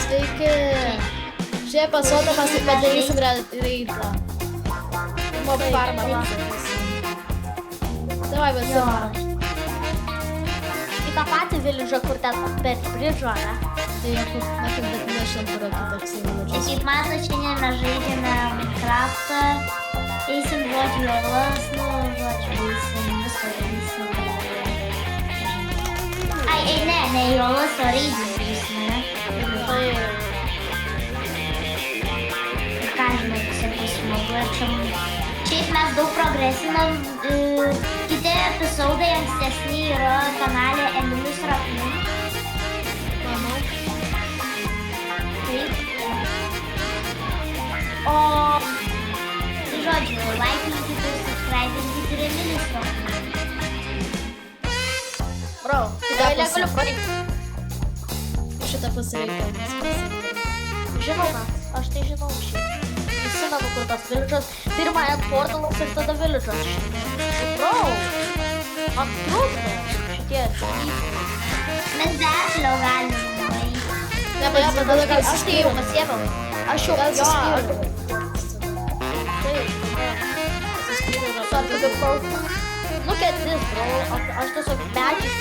Sveiki. Šiaip pasuodamas ir padarysim reidą. Mob farmą. Davai, vasim. Į tą patį village'ą, kur ten per bridžą, ne? Tai jokių, bet nešiam kur toksai Tai village'as. kaip matot, šiandien mes žaidžiame Minecraftą. Eisim žodžiu jolas, eisim viską darysim. Ai, ne jolas, o raidį darysim, ne? Ir ką žinai, visai bus smagu ir čia. Šiaip mes daug progresinam. Kiti epizodai ankstesni yra kanale Emilis Rapnų. Manau. Taip. O, tai žodžiu, laikinkit ir subscribinkit ir Emilis Rapnų. Bro, Tai negaliu palikti. šitą pusę reikia. Žinau, aš tai žinau šiaip. Prisimenu, kur tas village'as. Pirmą ant portalas ir tada village'as. Bro, ant trūksta šitie dalykai. Mes be atlio galim nueiti. Ne, bet tada gal Aš tai jau pasiėmiau. Aš jau Gal jo. suskyrėm. Taip. Sorry, the pro. Look at this, bro. Aš tiesiog medžiais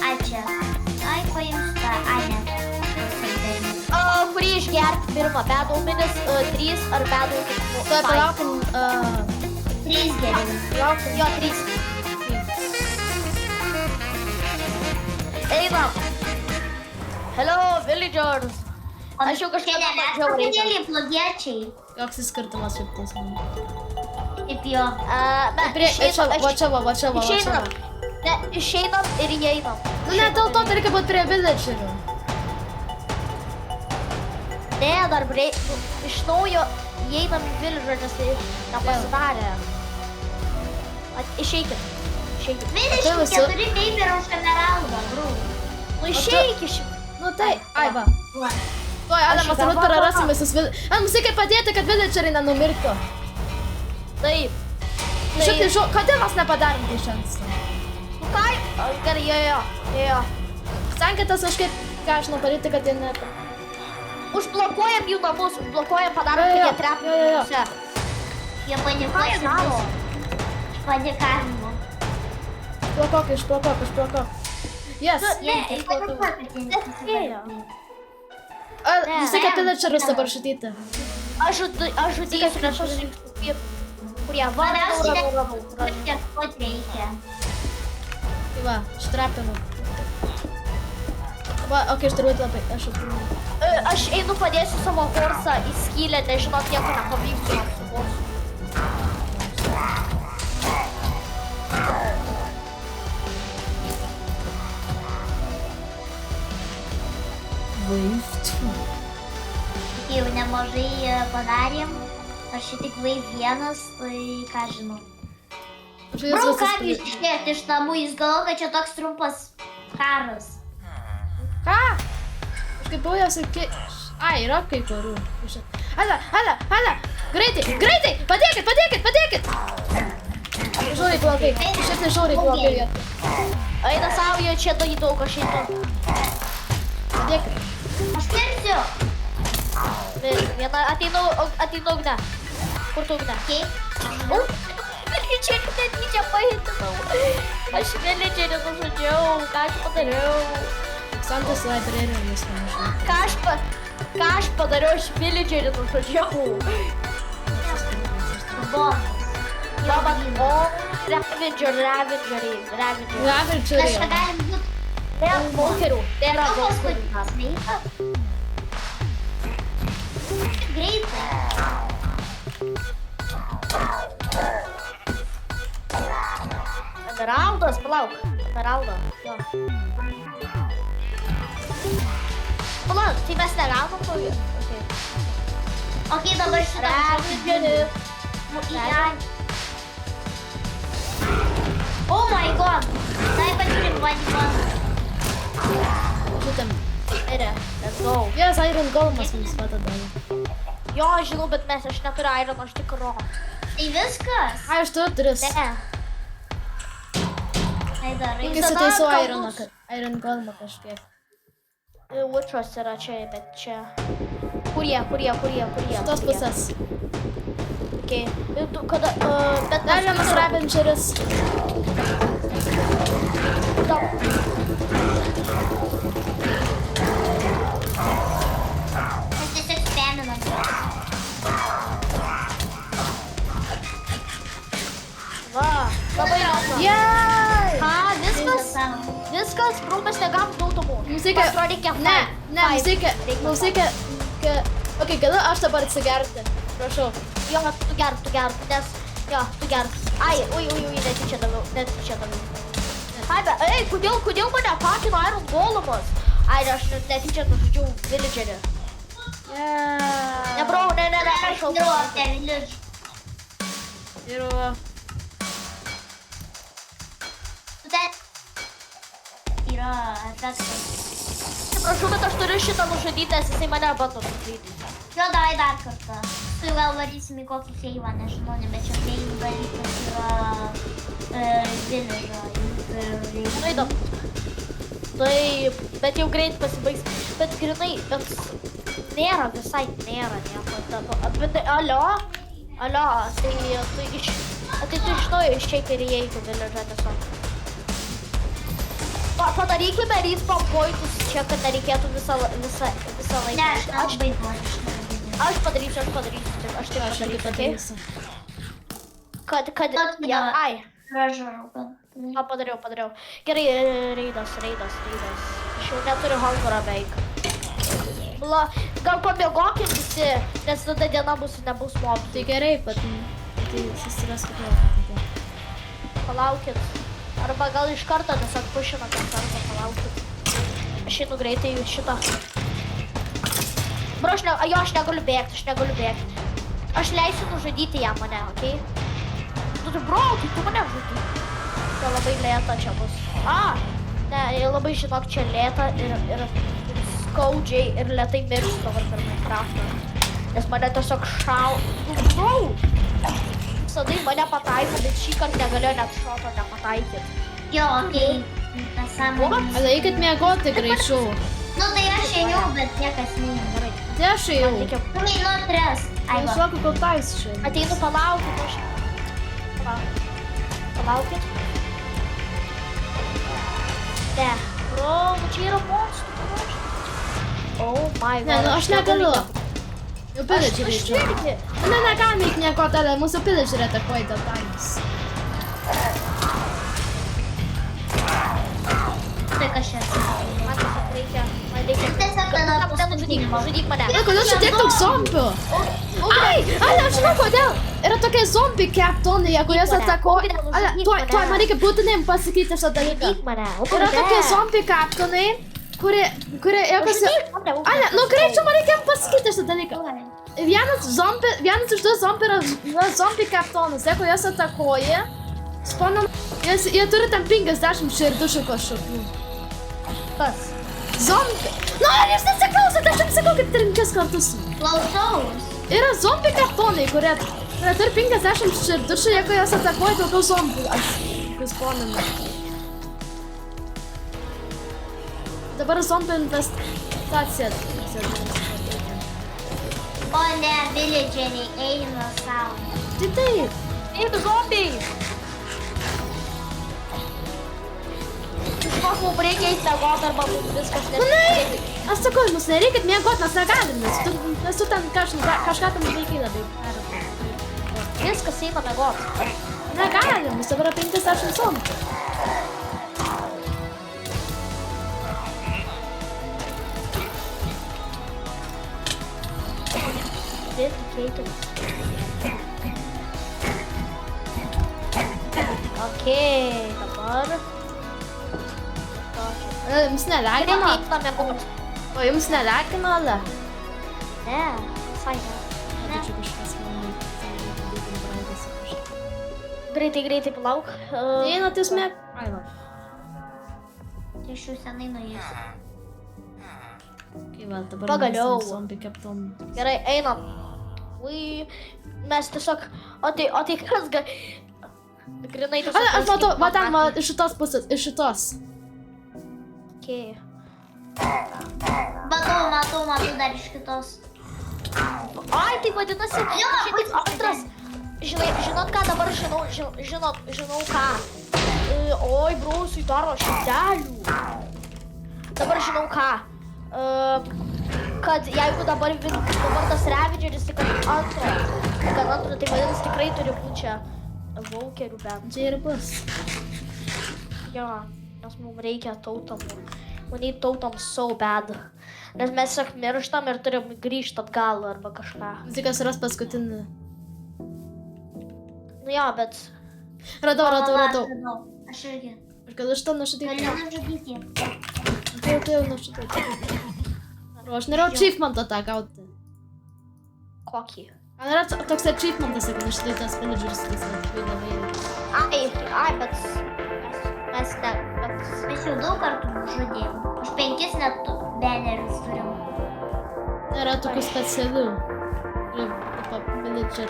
Ai čia. Ai, paims tą. Ai, ne. Kurį išgerti pirmą? Bedauminis 3 ar bedauminis 5? Tai palaukim, 3 geriau. Jo, 3. Einam. Hello, villagers. Aš jau kažkaip nemačiau reikia. Blogiečiai. koks skirtumas šiaip tais man. Kaip jo. Va čia. Išeinam. Ne, išeinam ir įeinam. Nu ne, dėl to tai reikia būt prie villagerių. Ne, dar iš naujo įeinam į villagerą, nes tai nepasidarė. Išeikit. 24 paper už emeraldą, bro. Nu išeik iš... Nu tai, ai va. Tuoj, Adam, mes turbūt prarasim visus villagerius. Mums reikia padėti, kad villageriai nenumirtų. Taip. Šitai kodėl mes nepadarom tai šiandien? Nu ką? Gerai, jo. Stenkitės kažkaip, ką aš noriu padaryti, kad jie ne... Užblokuojam jų namus, padarom, kad jie trepia namuose. Jie panikuoja savo. Panikavimo. Išplakok. Yes. Ne, nespėjo. Visi kaip villagerius dabar šutyti. Aš žudysiu, nes aš rinksiu kurie vadau. Tiek pat reikia. Tai va, štrapinu. Va, okei, aš turbūt labai, aš atpilnu. Aš einu padėsiu savo horsą į skylę, nežinot, nieko nepavyksiu su horsu. Wave 2. Jau nemažai padarėm, aš tik wave 1, tai ką žinau. Bro, kaip jūs išėjot iš namų, jūs galvo, kad čia toks trumpas karas. Ką? Kažkaip buvęs iki... Ai, yra kai kurių. Ala! Greitai! Padėkit! Žiauriai blogai. Šitai žiauriai blogai. Eina savo, jo čia daug, aš einu. Padėkit. Aš mirsiu. Viena, ateinu ugne. Kur tu ugne? Villagerį netyčia pahitinau. Aš villagerį nužudžiau, ką aš padariau? Santas library viską nužudžiau. Ką aš padariau, aš villagerį nužudžiau. Ravageriai. Mes čia galim būt vėl bunkerių. Tai yra bunkerių. Greitai. Emeraldas, palauk. Emeraldą. Jo. Palauk, tai mes negavom to vietų. Ok, dabar šitą Ravagerių. Oh my god! Tai pažiūrim vanimą. Žutėm. Eire, let's go. Yes, Iron Golemas mums padeda. Jo, žinau, bet aš neturiu Iron, aš tik Ro. Tai viskas? Ai, aš turiu 3. Ne. Tai darai. Kai sutaisu Ironą, kad... Iron Golem kažkiek. Učios yra čia, bet čia. Kurie. Šitos pusės. Okay. Kada, bet Dar vienas Ravengeris. Mes tiesiog spaminam. Va, labai lengva. Jai! Ką, viskas, bro, mes negavom dautomų. Mums reikia... Man reikia Ne, mums reikia... Ok, galiu aš dabar atsigerti. Prašau. Jo, tu gerk, nes... Jo, tu gerk. Ai, ui, netyčia daviau. Ai, bet, kodėl mane pakino Iron Golemas? Ai, aš netyčia nužudžiau villagerį. Ne, bro, ne, prašau. Ir... Yra efektas. Prašau, bet aš turiu šitą nužudyti, nes jisai mane bando nužudyti. Jo, davai dar kartą. Tu gal varysim į kokį seivą, nežinau, bet čia seivų dalykas yra village'o. Žaidam. Taip, bet jau greit pasibaigs. Bet grinai, bet nėra, visai nėra nieko. Bet alio, tai tu iš naujo iščiai ir įeitų village'ą tiesiog. Padarykime respawn pointus čia, kad nereikėtų visą laiką. Ne, aš baigiuoju. Aš padarysiu, aš tik padarysiu, okei? Kad, ja, ai. Gražau. Padariau. Gerai, reidas. Aš jau neturiu hangoro beveik. Gal pamiegokim visi, nes tada diena nebus mobų. Tai gerai, bet... Tai susiraskite. Palaukit. Arba gal iš karto tiesiog pušinam iš karto, palaukit. Aš einu greitai jūs šitą. Bro, aš negaliu bėgti. Aš leisiu nužudyti ją mane, okei? Tu bro, tai tu mane žudy. Tai labai lėta čia bus. Ne, labai žinok, čia lėta ir skaudžiai ir lėtai miršta dabar per Minecraftą. Nes mane tiesiog Bro! Visada į mane pataiko, bet šį kartą negalėjo net šoto nepataikyti. Jo, okei. Nesąmonė. Eikit miegoti greičiau. Nu, tai aš ėjau, bet niekas neina. Tai aš ėjau. Tu einu 3. Aiva. Visokių kol tais šiandien. Ateinu, palaukit, aš... Palaukit. Ne. Bro, čia yra monstrų. Oh my god. Ne, nu aš negaliu. Jau pillageriai Aš čia. irgi. Ne, negalime eiti nieko tada, mūsų pillageriai atakuoja dėl taimės. Tai kas čia? Man tiesiog reikia. Tiesiog Nužudyk mane. Kodėl čia tiek daug zombių? Ai, aš žinau kodėl. Yra tokie zombi kaptonai, kurie atakuoja. Tuoj, man reikia būtinai pasakyti šitą dalyką. Nužudyk mane. Yra tokie zombi kaptonai, kurie jokasi... Ale, nu greičiau man reikia pasakyti šitą dalyką. Vienas iš tų zombių yra zombi kaptonas, jeigu jas atakuoja, spawnam, jie turi tam 50 širdušių kažkokių. Kas? Zombi... Nu, ar jūs nesiklausot, aš jums sakau, kaip 3 kartus. Klausaus. Yra zombi kaptonai, kurie turi 50 širdušių, jeigu jas atakuoja daugiau zombių. Aš spawname. Dabar zombių infestacija. O ne, villageriai eina savo. Tai taip. Einu zombiai. Išmok, mums reikia eiti miegot arba mums viskas nereikia. Aš sakau, mums nereikia miegot, mes negalim, nes tu ten kažką tam reikia labai. Viskas eina miegot. Negalim, mums dabar 50 zombių. Okei, dabar... Jums nelagina? O jums nelagina, ale? Ne, visai ne. Greitai, palauk. Einat jūs mėg? Tai aš jau senai nuėjęs. Kai va, dabar Pagaliau. mes zombi kaptom. Gerai, einam. Ui, mes tiesiog... O tai kas ga... Grinai tiesiog... Aš matau, va ten, iš šitos pusės, iš šitos. Okei. Matau dar iš kitos. Ai, tai vadinasi, šitas antras. Žinot ką, dabar žinau ką. Oi, brusui daro širdelių. Dabar žinau ką. Kad jeigu dabar tas Ravageris tik antro, tai vadinasi tikrai turi būti čia Walkerių bent. Čia ir bus. Jo, nes mums reikia tautamų. We need tautam so bad. Nes mes tiesiog mirštam ir turim grįžti atgal arba kažką. Tikas ras paskutinį. Nu jo, bet... Radau. Aš irgi. Aš galiu šitą nužudyti. Galiu nužudyti. Tai jau nužudyti. Aš norėjau achievementą tą gauti. Kokį? Man yra toks achievementas, jeigu nužudai tas villagers, tai jis labai Ai, bet... Mes ne... Mes jau daug kartų nužudėjom. Už 5 net bannerius turim. Nėra tokių specialių. Villager.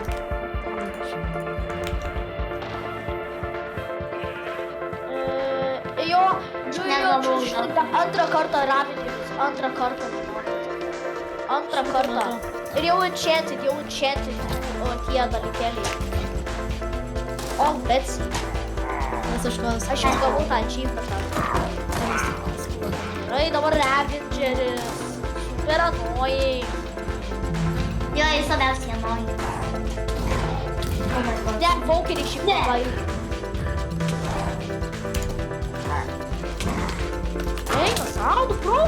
Jo, antrą kartą Ravageris, antrą kartą. Ir jau enchanted tie dalykėliai. O, bet... Aš jau gavau tą achievementą. Gerai, dabar Ravageris. Super annoying. Jo, jis labiausiai annoying. Oh my god. Ne, Walkerį šiaip labai. Eina, saudu, bro!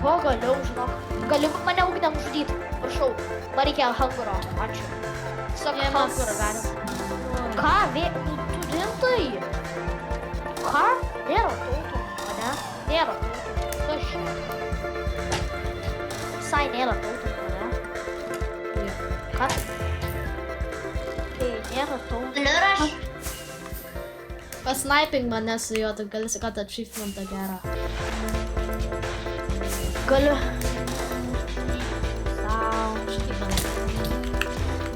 O, galiu, žinok. Galiu mane ugdėm žudyti. Prašau, man reikia hanguro. Ačiū. Tiesiog hanguro galim. Ką? Tu rimtai? Ką? Nėra tautų, ane? Nėra tautų. Kas čia? Visai nėra tautų, ane? Ką? Tai nėra tautų. Galiu ir aš. Pasnaiping mane su juo, tai gali sakyti achievementą gerą. Galiu.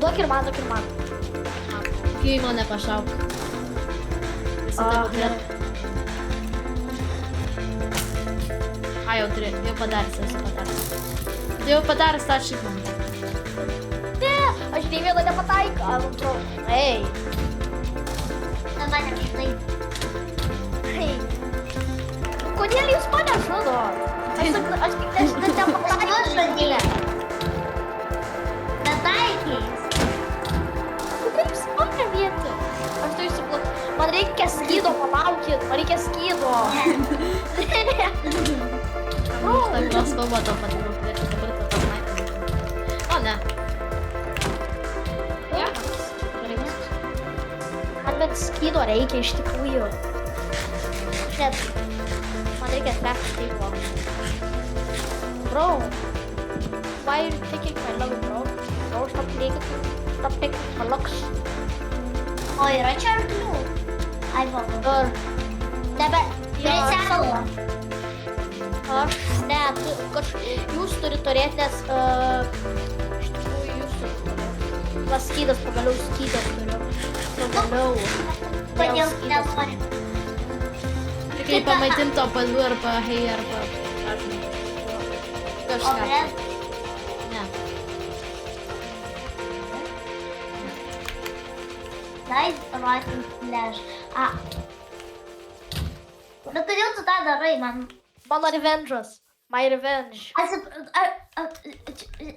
Duok ir man. Kai mane pašauk. Visi taip gerai. Ai, jau padaręs. Tai jau padaręs tą achievementą. Ne, aš nei vieną nepataikau. Ei. Na, mane štai. Ei. Kodėl jūs mane žudot? Aš tik nepataikau. Aš žudėjau. Betaikiais. Kaip jūs mane vietį? Aš tai įsiplak. Man reikia skydo, palaukit. Man reikia skydo. Tak spalva to padarau, turėčiau dabar tą pasnaipingą. O, ne. Man bet skydo reikia iš tikrųjų. Net. Man reikia trepti taip. Bro. Why are you taking my love, bro? Bro, stop taking my looks. O, yra čia arklių. Ai, va. Nebe. Prie Aš, ne, jūs turite turėti, nes iš tikrųjų jūs turite turėti. Va, skydas, pagaliau skydas turiu. Pagaliau. Kodėl nenori? Kai pamaitinto paliu arba hei arba kažką. Ne. Nice rotten flash. Bet kodėl tu tą darai, man? Mano revenge'as. My revenge.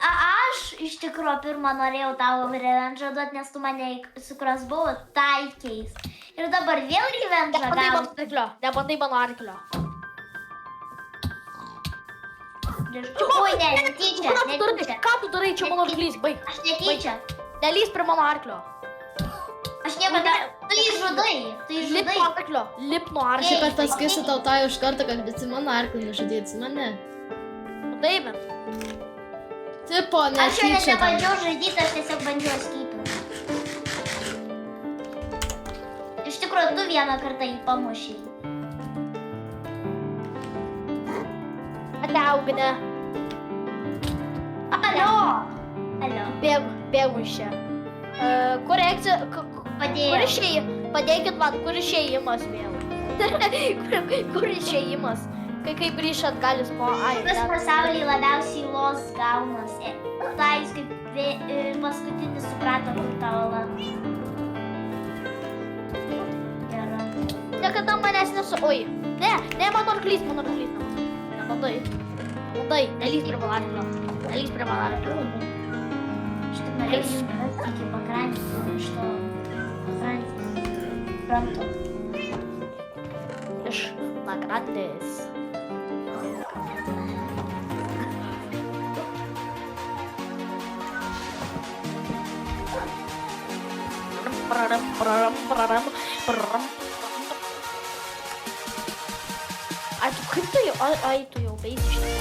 Aš iš tikrųjų pirmą norėjau tavo revenge'ą duoti, nes tu mane su kurios buvo taikiais. Ir dabar vėl revenge'ą gauti. Nebandai mano arklio. Oi, ne, netyčia. Ką tu darai, čia mano arklys, baig. Aš netyčia. Nelys prie mano arklio. Aš nieko dar... Tu įžudai. Lip nuo arklio. Lip nuo arklio. Šiaip aš pasakysiu tau tą iš karto, kad visi mano arklį nužudėti mane. Taip. Tipo, Aš jau net netyčia. nebandžiau žudyti, aš tiesiog bandžiau skypinti. Iš tikrųjų, tu vieną kartą jį pamušiai. Ate ugne. Alio! Alio. Bėgu iš čia. Korekcija, Padėjau. Padėkit man, kur išėjimas vėl? Kur išėjimas? Kai grįžt atgal jis po... Kas pasaulyje labiausiai los gaunasi? Tai jūs kaip paskutinis suprato, kur ta ola. Gerai. Niekada manęs nesu... Oi, ne, mano arklys. Nebandai, nelys prie mano arklio. Štai norėčiau rasti iki pakrantės, iš to pakrantės kranto. Iš pakrantės. Ai, tu kaip tu jau, tu jau beisi šitą.